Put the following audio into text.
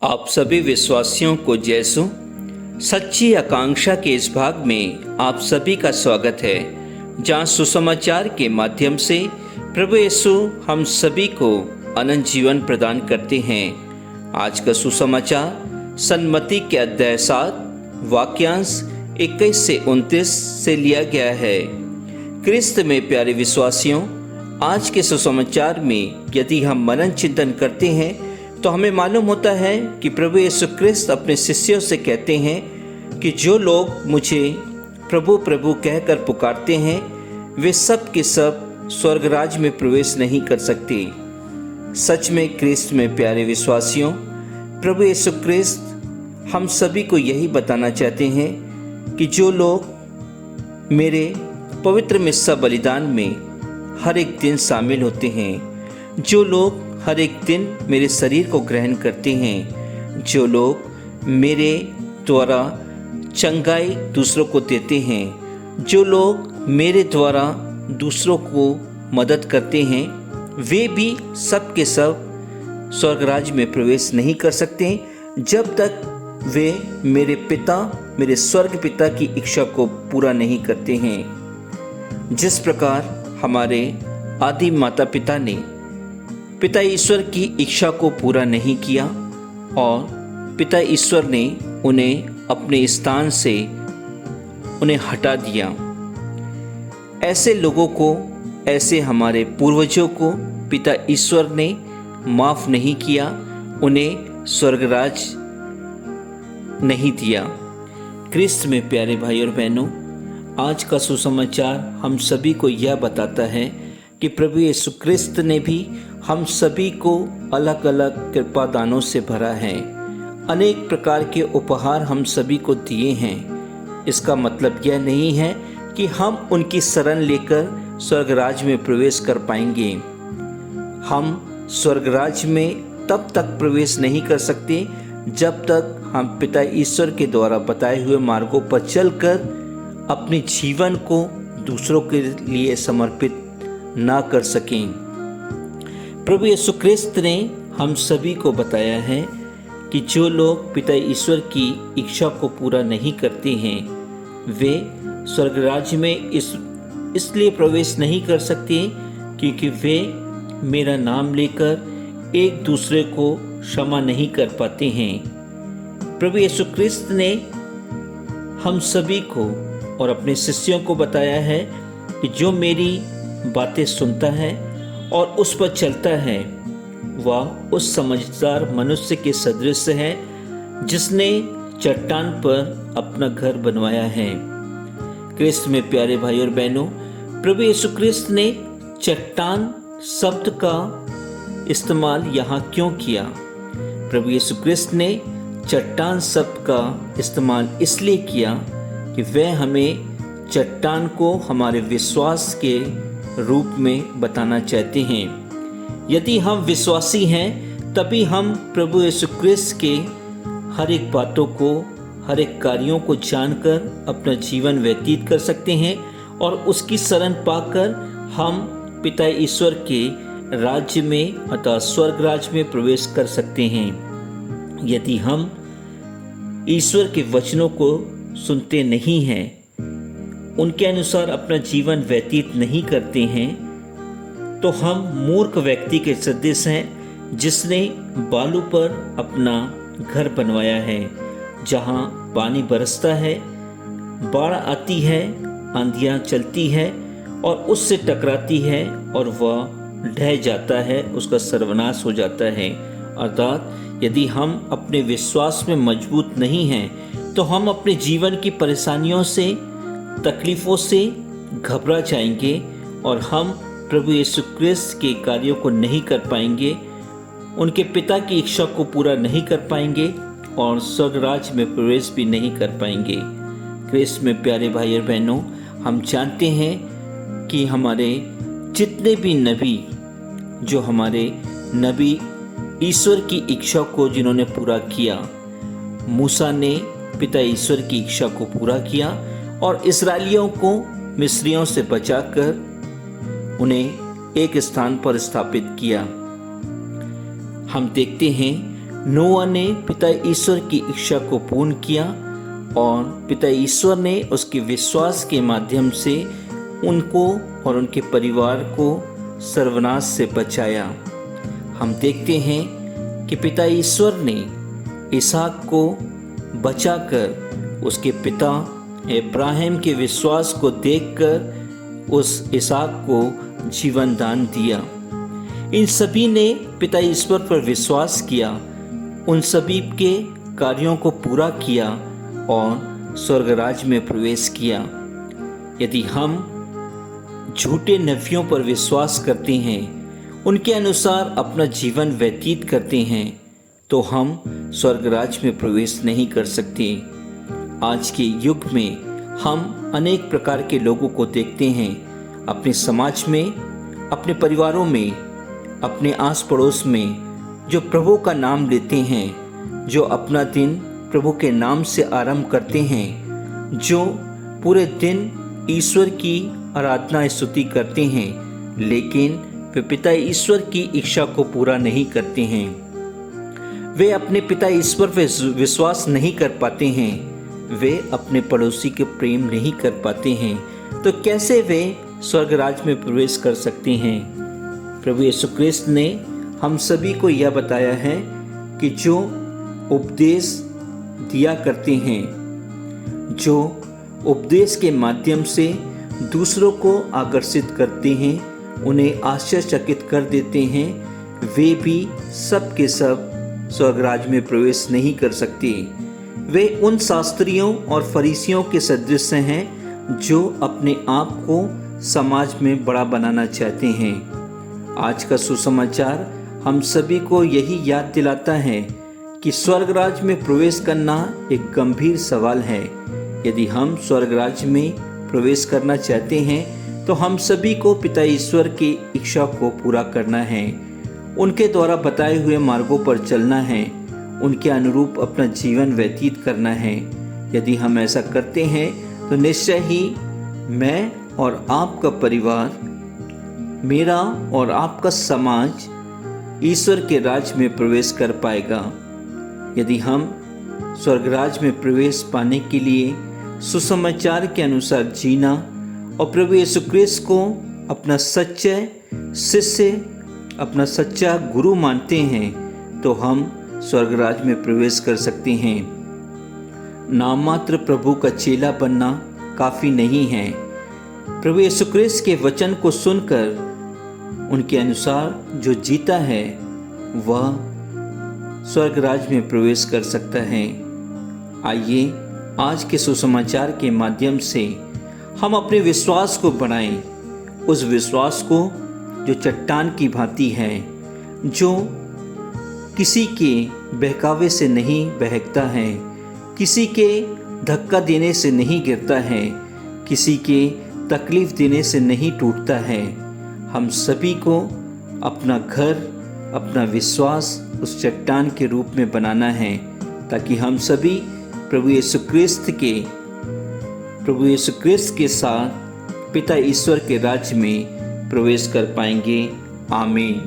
आप सभी विश्वासियों को जैसु सच्ची आकांक्षा के इस भाग में आप सभी का स्वागत है, जहां सुसमाचार के माध्यम से प्रभु यीशु हम सभी को अनंत जीवन प्रदान करते हैं। आज का सुसमाचार सन्मति के अध्याय 7 वाक्यांश 21 से 29 से लिया गया है। क्रिस्त में प्यारे विश्वासियों, आज के सुसमाचार में यदि हम मनन चिंतन करते हैं तो हमें मालूम होता है कि प्रभु यीशु क्रिस्त अपने शिष्यों से कहते हैं कि जो लोग मुझे प्रभु प्रभु कहकर पुकारते हैं वे सब के सब स्वर्गराज में प्रवेश नहीं कर सकते। सच में क्रिस्त में प्यारे विश्वासियों, प्रभु यीशु क्रिस्त हम सभी को यही बताना चाहते हैं कि जो लोग मेरे पवित्र मिस्सा बलिदान में हर एक दिन शामिल होते हैं, जो लोग हर एक दिन मेरे शरीर को ग्रहण करते हैं, जो लोग मेरे द्वारा चंगाई दूसरों को देते हैं, जो लोग मेरे द्वारा दूसरों को मदद करते हैं, वे भी सब के सब स्वर्गराज में प्रवेश नहीं कर सकते जब तक वे मेरे स्वर्ग पिता की इच्छा को पूरा नहीं करते हैं। जिस प्रकार हमारे आदि माता पिता ने पिता ईश्वर की इच्छा को पूरा नहीं किया और पिता ईश्वर ने उन्हें अपने स्थान से उन्हें हटा दिया, ऐसे लोगों को, ऐसे हमारे पूर्वजों को पिता ईश्वर ने माफ नहीं किया, उन्हें स्वर्गराज नहीं दिया। क्रिस्त में प्यारे भाई और बहनों, आज का सुसमाचार हम सभी को यह बताता है कि प्रभु यीशु क्रिस्त ने भी हम सभी को अलग अलग कृपा दानों से भरा है। अनेक प्रकार के उपहार हम सभी को दिए हैं। इसका मतलब यह नहीं है कि हम उनकी शरण लेकर स्वर्गराज में प्रवेश कर पाएंगे। हम स्वर्गराज में तब तक प्रवेश नहीं कर सकते जब तक हम पिता ईश्वर के द्वारा बताए हुए मार्गों पर चलकर अपने जीवन को दूसरों के लिए समर्पित ना कर सकें। प्रभु यीशु क्रिस्त ने हम सभी को बताया है कि जो लोग पिता ईश्वर की इच्छा को पूरा नहीं करते हैं वे स्वर्गराज में इसलिए प्रवेश नहीं कर सकते क्योंकि वे मेरा नाम लेकर एक दूसरे को क्षमा नहीं कर पाते हैं। प्रभु यीशु क्रिस्त ने हम सभी को और अपने शिष्यों को बताया है कि जो मेरी बातें सुनता है और उस पर चलता है वह उस समझदार मनुष्य के सदृश है जिसने चट्टान पर अपना घर बनवाया है। क्रिस्त में प्यारे भाई और बहनों, प्रभु यीशु क्रिस्त ने चट्टान शब्द का इस्तेमाल यहाँ क्यों किया? प्रभु यीशु क्रिस्त ने चट्टान शब्द का इस्तेमाल इसलिए किया कि वह हमें चट्टान को हमारे विश्वास के रूप में बताना चाहते हैं। यदि हम विश्वासी हैं तभी हम प्रभु यीशु क्रिस्त के हर एक बातों को, हर एक कार्यों को जानकर अपना जीवन व्यतीत कर सकते हैं और उसकी शरण पाकर हम पिता ईश्वर के राज्य में अर्थात स्वर्ग राज्य में प्रवेश कर सकते हैं। यदि हम ईश्वर के वचनों को सुनते नहीं हैं, उनके अनुसार अपना जीवन व्यतीत नहीं करते हैं, तो हम मूर्ख व्यक्ति के सदृश हैं जिसने बालू पर अपना घर बनवाया है, जहां पानी बरसता है, बाढ़ आती है, आंधियां चलती है और उससे टकराती है और वह ढह जाता है, उसका सर्वनाश हो जाता है। अर्थात यदि हम अपने विश्वास में मजबूत नहीं हैं तो हम अपने जीवन की परेशानियों से, तकलीफ़ों से घबरा जाएंगे और हम प्रभु यीशु क्रिस्त के कार्यों को नहीं कर पाएंगे, उनके पिता की इच्छा को पूरा नहीं कर पाएंगे और स्वर्गराज में प्रवेश भी नहीं कर पाएंगे। क्रिस्त में प्यारे भाई और बहनों, हम जानते हैं कि हमारे जितने भी नबी, जो हमारे नबी ईश्वर की इच्छा को जिन्होंने पूरा किया, मूसा ने पिता ईश्वर की इच्छा को पूरा किया और इस्राएलियों को मिस्रियों से बचाकर उन्हें एक स्थान पर स्थापित किया। हम देखते हैं नोआ ने पिता ईश्वर की इच्छा को पूर्ण किया और पिता ईश्वर ने उसके विश्वास के माध्यम से उनको और उनके परिवार को सर्वनाश से बचाया। हम देखते हैं कि पिता ईश्वर ने इसहाक को बचाकर उसके पिता इब्राहिम के विश्वास को देखकर उस इसहाक को जीवन दान दिया। इन सभी ने पिता ईश्वर पर विश्वास किया, उन सभी के कार्यों को पूरा किया और स्वर्गराज में प्रवेश किया। यदि हम झूठे नबियों पर विश्वास करते हैं, उनके अनुसार अपना जीवन व्यतीत करते हैं, तो हम स्वर्गराज में प्रवेश नहीं कर सकते। आज के युग में हम अनेक प्रकार के लोगों को देखते हैं, अपने समाज में, अपने परिवारों में, अपने आस पड़ोस में, जो प्रभु का नाम लेते हैं, जो अपना दिन प्रभु के नाम से आरंभ करते हैं, जो पूरे दिन ईश्वर की आराधना स्तुति करते हैं, लेकिन वे पिता ईश्वर की इच्छा को पूरा नहीं करते हैं। वे अपने पिता ईश्वर पर विश्वास नहीं कर पाते हैं, वे अपने पड़ोसी के प्रेम नहीं कर पाते हैं, तो कैसे वे स्वर्गराज में प्रवेश कर सकते हैं। प्रभु यीशु क्रिस्त ने हम सभी को यह बताया है कि जो उपदेश दिया करते हैं, जो उपदेश के माध्यम से दूसरों को आकर्षित करते हैं, उन्हें आश्चर्यचकित कर देते हैं, वे भी सब के सब स्वर्गराज में प्रवेश नहीं कर सकते। वे उन शास्त्रियों और फरीसियों के सदृश हैं जो अपने आप को समाज में बड़ा बनाना चाहते हैं। आज का सुसमाचार हम सभी को यही याद दिलाता है कि स्वर्गराज में प्रवेश करना एक गंभीर सवाल है। यदि हम स्वर्गराज में प्रवेश करना चाहते हैं तो हम सभी को पिता ईश्वर की इच्छा को पूरा करना है, उनके द्वारा बताए हुए मार्गों पर चलना है, उनके अनुरूप अपना जीवन व्यतीत करना है। यदि हम ऐसा करते हैं तो निश्चय ही मैं और आपका परिवार, मेरा और आपका समाज ईश्वर के राज में प्रवेश कर पाएगा। यदि हम स्वर्गराज में प्रवेश पाने के लिए सुसमाचार के अनुसार जीना और प्रभु यीशु क्रिस्त को अपना सच्चा शिष्य, अपना सच्चा गुरु मानते हैं, तो हम स्वर्गराज में प्रवेश कर सकते हैं। नाम मात्र प्रभु का चेला बनना काफ़ी नहीं है। प्रभु यीशु क्रिस्त के वचन को सुनकर उनके अनुसार जो जीता है वह स्वर्गराज में प्रवेश कर सकता है। आइए आज के सुसमाचार के माध्यम से हम अपने विश्वास को बढ़ाएं, उस विश्वास को जो चट्टान की भांति है, जो किसी के बहकावे से नहीं बहकता है, किसी के धक्का देने से नहीं गिरता है, किसी के तकलीफ देने से नहीं टूटता है। हम सभी को अपना घर, अपना विश्वास उस चट्टान के रूप में बनाना है, ताकि हम सभी प्रभु यीशु क्रिस्त के साथ पिता ईश्वर के राज्य में प्रवेश कर पाएंगे। आमीन।